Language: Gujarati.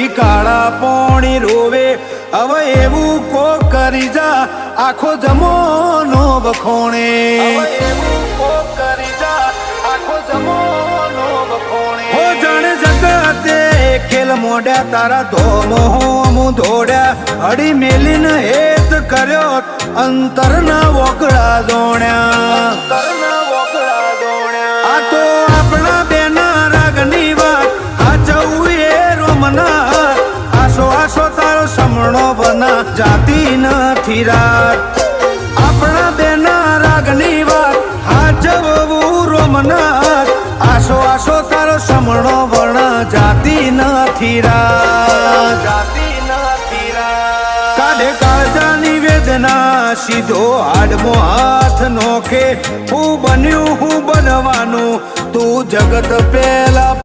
પછી કાળા પોણી રોવે હવે એવું કો કરી જા આખો જમોનો વખોણે એવું કો કરી જા આખો જમોનો વખોણે હો જાણે જગતે ખેલ મોડ્યા તારા ધોમો હું દોડ્યા અડી મેલીને હેત કર્યો અંતરના વોકળા દોણ્યા આ તો આપણા બેના રાગની વાત આ જવું એ રોમના આસો આસો તારો સમણો બના જાતી નથી રાત આપણા બેના રાગની વાત આ જવું રોમના આસો આસો તારો સમણો બના જાતી નથી રાત કાઢે કાળજાની વેદના સીધો હાડમો હાથ નોખે હું બન્યું હું બનવાનું તું જગત પેલા